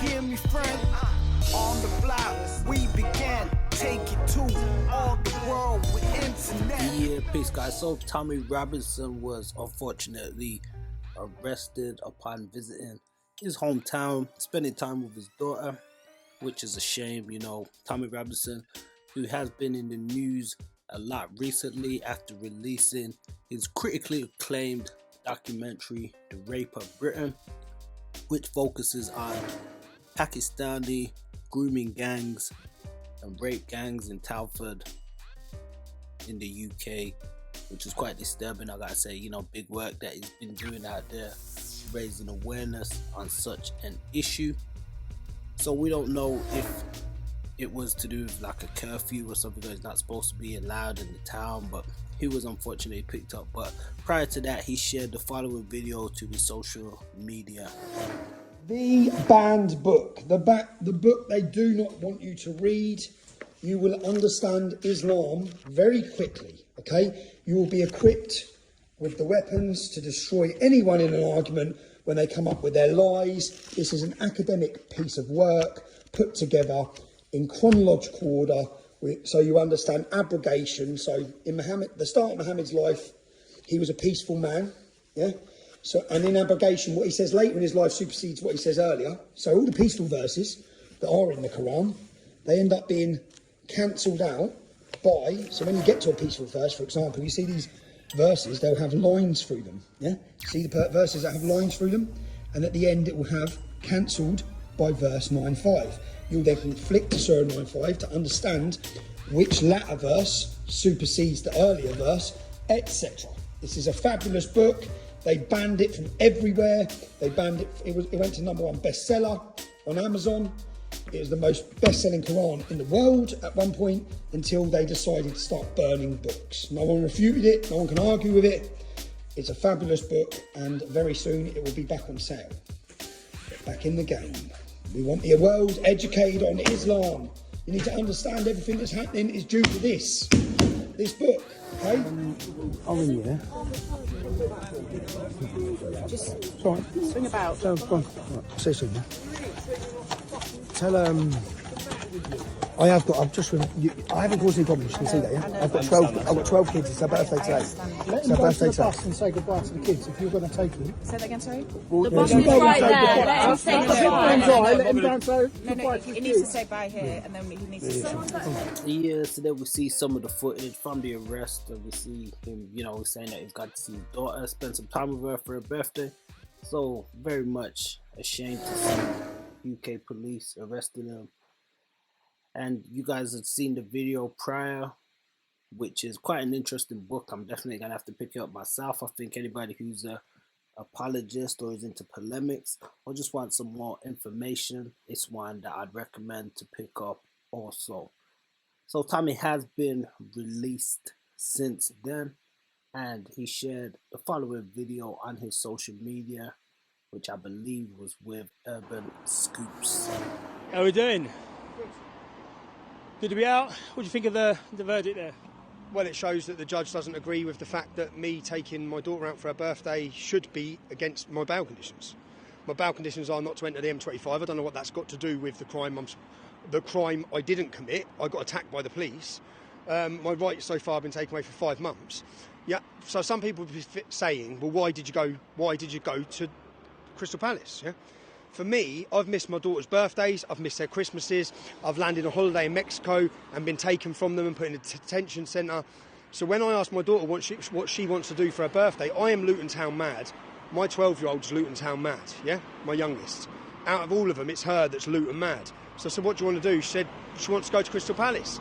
hear me, friend? On the block, we began. Take it to all the world with internet. Yeah, peace, guys. So Tommy Robinson was unfortunately arrested upon visiting his hometown, spending time with his daughter, which is a shame. You know, Tommy Robinson, who has been in the news a lot recently after releasing his critically acclaimed documentary, The Rape of Britain, which focuses on Pakistani grooming gangs and rape gangs in Telford in the UK, which is quite disturbing. I gotta say, you know, big work that he's been doing out there, raising awareness on such an issue. So we don't know if it was to do with like a curfew or something that's not supposed to be allowed in the town, but he was unfortunately picked up. But prior to that, he shared the following video to his social media. The banned book, the book they do not want you to read. You will understand Islam very quickly, okay? You will be equipped with the weapons to destroy anyone in an argument when they come up with their lies. This is an academic piece of work put together in chronological order, so you understand abrogation. So in Muhammad, the start of Muhammad's life, he was a peaceful man, yeah? So, and in abrogation, what he says later in his life supersedes what he says earlier. So all the peaceful verses that are in the Koran, they end up being cancelled out by, so when you get to a peaceful verse, for example, you see these verses, they'll have lines through them, yeah? See the verses that have lines through them? And at the end it will have cancelled by verse 9.5. You'll then flick to Surah 9.5 to understand which latter verse supersedes the earlier verse, etc. This is a fabulous book. They banned it from everywhere. They banned it. It went to #1 bestseller on Amazon. It was the most best-selling Quran in the world at one point until they decided to start burning books. No one refuted it. No one can argue with it. It's a fabulous book, and very soon it will be back on sale. Get back in the game. We want the world educated on Islam. You need to understand everything that's happening is due to this book. Okay? I'll ring you, yeah? Just Sorry. swing about. So, go on. Right, I'll see you soon, yeah? Tell I haven't caused any problems, you can see that, yeah? I've got 12 kids, it's their birthday today. Let them go to the bus and say goodbye to the kids if you're going to take them. Say that again, sorry? The bus is right there. Let him say goodbye. Let him down, so No, he needs to say bye here, and then he needs to say Yeah, so then we see some of the footage from the arrest, and we see him, you know, saying that he's got to see his daughter, spend some time with her for her birthday. So very much ashamed to see UK police arresting him. And you guys have seen the video prior, which is quite an interesting book. I'm definitely gonna have to pick it up myself. I think anybody who's a apologist or is into polemics or just wants some more information, it's one that I'd recommend to pick up also. So Tommy has been released since then, and he shared the following video on his social media, which I believe was with Urban Scoops. How are we doing? Good to be out. What do you think of the verdict there? Well, it shows that the judge doesn't agree with the fact that me taking my daughter out for her birthday should be against my bail conditions. My bail conditions are not to enter the M25. I don't know what that's got to do with the crime I didn't commit. I got attacked by the police. My rights so far have been taken away for 5 months. Yeah. So some people would be saying, well, why did you go to Crystal Palace? Yeah. For me, I've missed my daughter's birthdays, I've missed their Christmases, I've landed on holiday in Mexico and been taken from them and put in a detention centre. So when I ask my daughter what she wants to do for her birthday, I am Luton Town mad. My 12-year-old's Luton Town mad, yeah? My youngest. Out of all of them, it's her that's Luton mad. So I said, what do you want to do? She said she wants to go to Crystal Palace.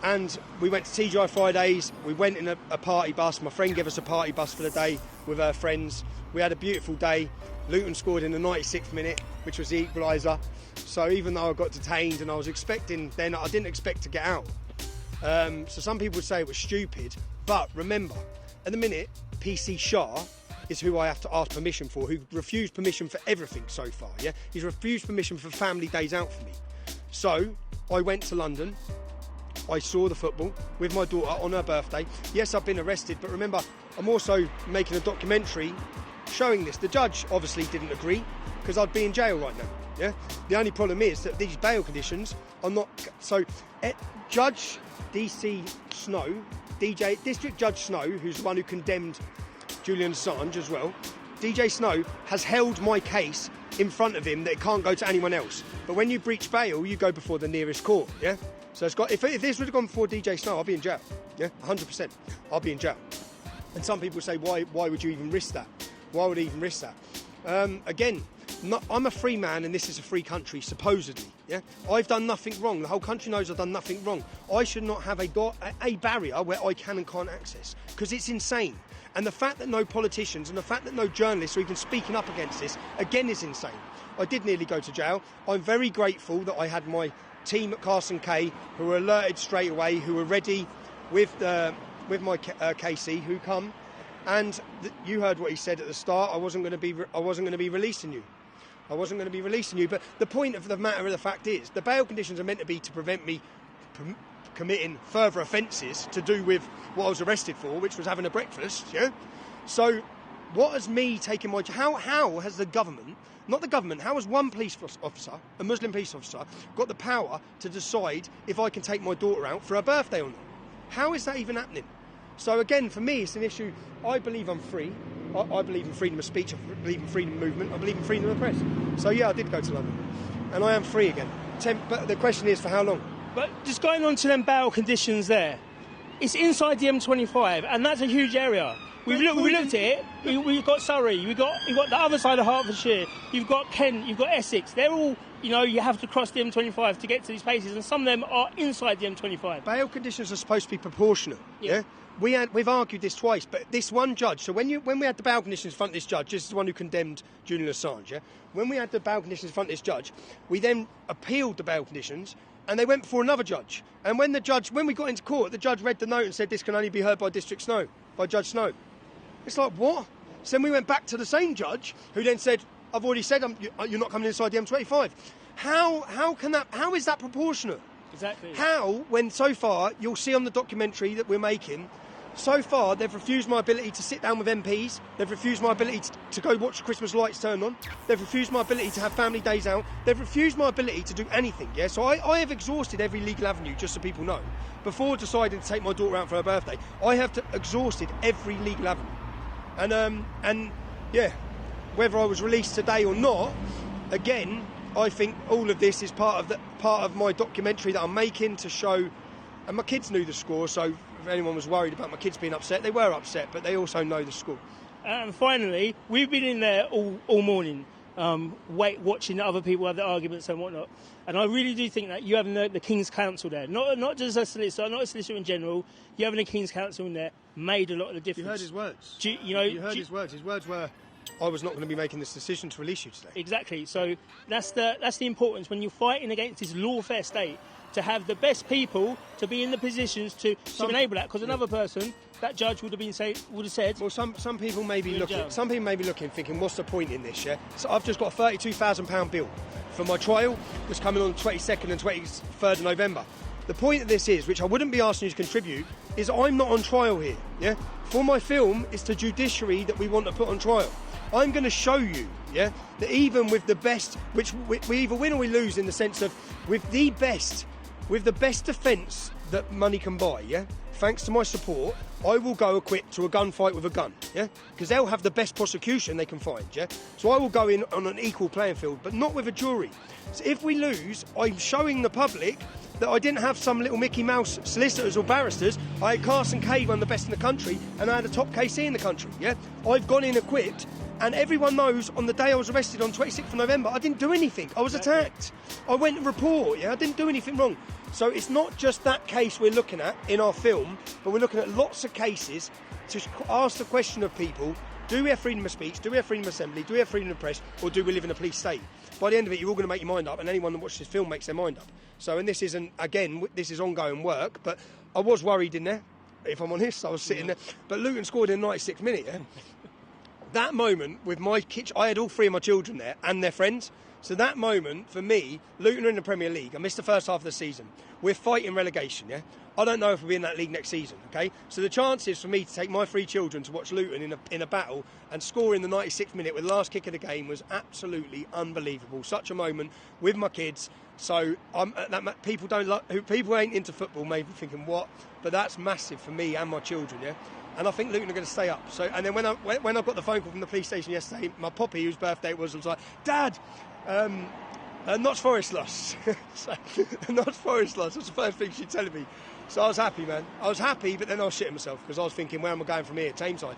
And we went to TGI Fridays, we went in a party bus. My friend gave us a party bus for the day with her friends. We had a beautiful day. Luton scored in the 96th minute, which was the equaliser. So even though I got detained and I was expecting, then I didn't expect to get out. So some people would say it was stupid, but remember, at the minute, PC Shah is who I have to ask permission for, who refused permission for everything so far, yeah? He's refused permission for family days out for me. So I went to London, I saw the football with my daughter on her birthday. Yes, I've been arrested, but remember, I'm also making a documentary showing this. The judge obviously didn't agree because I'd be in jail right now. yeah? The only problem is that these bail conditions are not... So, Judge DC Snow, District Judge Snow, who's the one who condemned Julian Assange as well, DJ Snow has held my case in front of him that it can't go to anyone else. But when you breach bail, you go before the nearest court, yeah? So it's got, if this would have gone before DJ Snow, I'll be in jail, yeah? 100%, I'll be in jail. And some people say, why would you even risk that? Why would I even risk that? Again, I'm a free man and this is a free country, supposedly, yeah? I've done nothing wrong. The whole country knows I've done nothing wrong. I should not have a barrier where I can and can't access, because it's insane. And the fact that no politicians and the fact that no journalists are even speaking up against this, again, is insane. I did nearly go to jail. I'm very grateful that I had my team at Carson K who were alerted straight away, who were ready with my KC, who come. And you heard what he said at the start. I wasn't going to be releasing you. I wasn't going to be releasing you. But the point of the matter of the fact is, the bail conditions are meant to be to prevent me committing further offences to do with what I was arrested for, which was having a breakfast, yeah? So what has me taken my... How has the government, not the government, how has one police officer, a Muslim police officer, got the power to decide if I can take my daughter out for her birthday or not? How is that even happening? So again, for me, it's an issue. I believe I'm free. I believe in freedom of speech. I believe in freedom of movement. I believe in freedom of the press. So yeah, I did go to London. And I am free again. But the question is, for how long? But just going on to them bail conditions there, it's inside the M25, and that's a huge area. We looked at it. We've got Surrey. You've got the other side of Hertfordshire. You've got Kent. You've got Essex. They're all, you have to cross the M25 to get to these places, and some of them are inside the M25. Bail conditions are supposed to be proportionate. Yeah. We've argued this twice, but this one judge. So when we had the bail conditions in front of this judge, this is the one who condemned Julian Assange. Yeah. When we had the bail conditions in front of this judge, we then appealed the bail conditions. And they went before another judge. And when we got into court, the judge read the note and said this can only be heard by Judge Snow. It's like, what? So then we went back to the same judge, who then said, I've already said you're not coming inside the M25. How is that proportionate? Exactly. How, when so far, you'll see on the documentary that we're making, so far they've refused my ability to sit down with MPs, they've refused my ability to go watch the Christmas lights turn on, they've refused my ability to have family days out, they've refused my ability to do anything, yeah? So I have exhausted every legal avenue, just so people know. Before deciding to take my daughter out for her birthday, I have exhausted every legal avenue. And yeah, whether I was released today or not, again, I think all of this is part of my documentary that I'm making to show, and my kids knew the score, so if anyone was worried about my kids being upset, they were upset, but they also know the score. And finally, we've been in there all morning, watching other people have their arguments and whatnot. And I really do think that you having the King's Counsel there, not just a solicitor, not a solicitor in general, you having the King's Counsel in there made a lot of the difference. You heard his words. You heard his words. His words were, I was not going to be making this decision to release you today. Exactly. So that's the importance when you're fighting against this lawfare state, to have the best people to be in the positions to enable that. Because another person, that judge would have said. Well, some people may be looking, thinking, what's the point in this? Yeah. So I've just got a £32,000 bill for my trial, that's coming on the 22nd and 23rd of November. The point of this is, which I wouldn't be asking you to contribute, is I'm not on trial here. Yeah. For my film, it's the judiciary that we want to put on trial. I'm going to show you, yeah, that even with the best, which we either win or we lose, in the sense of with the best defence that money can buy, yeah, thanks to my support, I will go equipped to a gunfight with a gun, yeah, because they'll have the best prosecution they can find, yeah. So I will go in on an equal playing field, but not with a jury. So if we lose, I'm showing the public that I didn't have some little Mickey Mouse solicitors or barristers. I had Carson K, one of the best in the country, and I had a top KC in the country, yeah. I've gone in equipped. And everyone knows on the day I was arrested on 26th of November, I didn't do anything. I was attacked. I went to report, yeah, I didn't do anything wrong. So it's not just that case we're looking at in our film, but we're looking at lots of cases to ask the question of people, do we have freedom of speech, do we have freedom of assembly, do we have freedom of press, or do we live in a police state? By the end of it, you're all going to make your mind up, and anyone that watches this film makes their mind up. So, and this isn't, again, this is ongoing work, but I was worried in there, if I'm honest. I was sitting there. But Luton scored in the 96th minute, yeah? that moment with my kids, I had all 3 of my children there and their friends. So that moment, for me, Luton are in the Premier League. I missed the first half of the season. We're fighting relegation, yeah? I don't know if we'll be in that league next season, okay? So the chances for me to take my 3 children to watch Luton in a battle and score in the 96th minute with the last kick of the game was absolutely unbelievable. Such a moment with my kids. So people people ain't into football may be thinking, what? But that's massive for me and my children, yeah? And I think Luton are going to stay up. So, and then when I got the phone call from the police station yesterday, my poppy, whose birthday it was like, Dad, Notts Forest lost. So, Notts Forest lost. That's the first thing she's telling me. So I was happy, man. I was happy, but then I was shitting myself because I was thinking, where am I going from here? Tameside.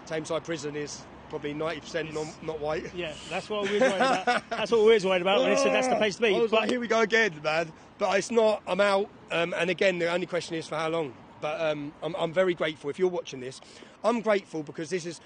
Tameside prison is probably 90% not white. Yeah, that's what we're worried about. That's what we're worried about when it said that's the place to be. I was like, here we go again, man. But it's not. I'm out. And again, the only question is for how long. But I'm very grateful. If you're watching this, I'm grateful because this is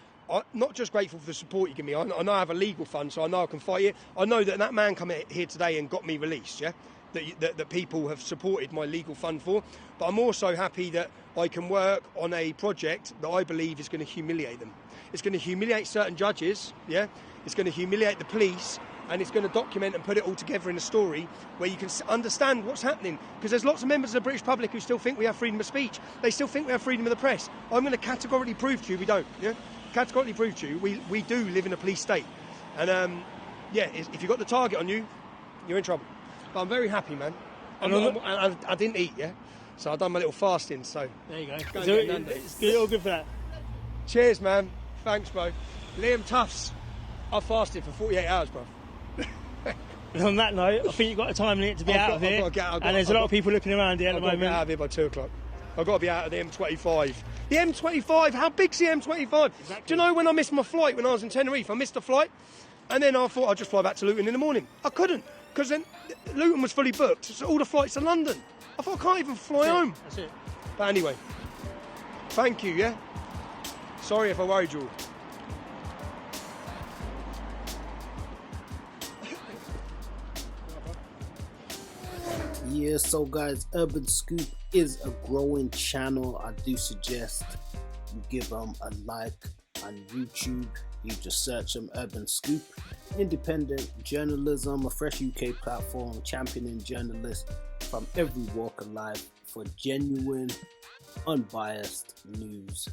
not just grateful for the support you give me. I know I have a legal fund, so I know I can fight it. I know that man come here today and got me released, yeah? That people have supported my legal fund for. But I'm also happy that I can work on a project that I believe is going to humiliate them. It's going to humiliate certain judges, yeah? It's going to humiliate the police, and it's going to document and put it all together in a story where you can understand what's happening. Because there's lots of members of the British public who still think we have freedom of speech. They still think we have freedom of the press. I'm going to categorically prove to you we don't, yeah? Categorically prove to you we do live in a police state. And, if you've got the target on you, you're in trouble. But I'm very happy, man. I didn't eat, yeah? So I've done my little fasting, so... There you go. It's good, all good for that. Cheers, man. Thanks, bro. Liam Tufts. I fasted for 48 hours, bro. And on that note, I think you've got a time limit to be out of here. And there's a lot of people looking around here at the moment. I've got to get out of here by 2 o'clock. I've got to be out of the M25. The M25? How big's the M25? Exactly. Do you know when I missed my flight when I was in Tenerife? I missed a flight. And then I thought I'd just fly back to Luton in the morning. I couldn't. Because then Luton was fully booked. So all the flights to London. I thought I can't even fly home. That's it. But anyway. Thank you, yeah? Sorry if I worried you all. Yeah, so guys, Urban Scoop is a growing channel. I do suggest you give them a like on YouTube. You just search them, Urban Scoop. Independent journalism, a fresh UK platform championing journalists from every walk of life for genuine, unbiased news.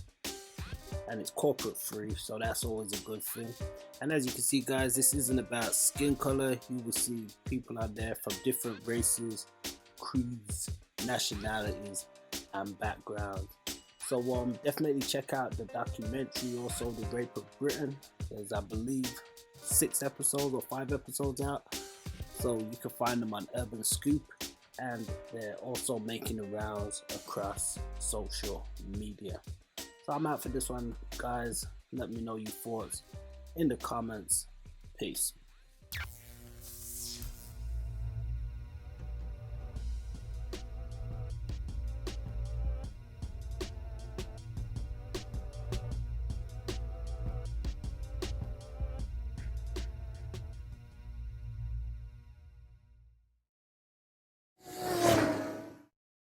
And it's corporate free, so that's always a good thing. And as you can see, guys, this isn't about skin color. You will see people out there from different races, creeds, nationalities, and backgrounds. So definitely check out the documentary, also The Rape of Britain. There's, I believe, 6 episodes or 5 episodes out. So you can find them on Urban Scoop, and they're also making the rounds across social media. So I'm out for this one, guys. Let me know your thoughts in the comments. Peace.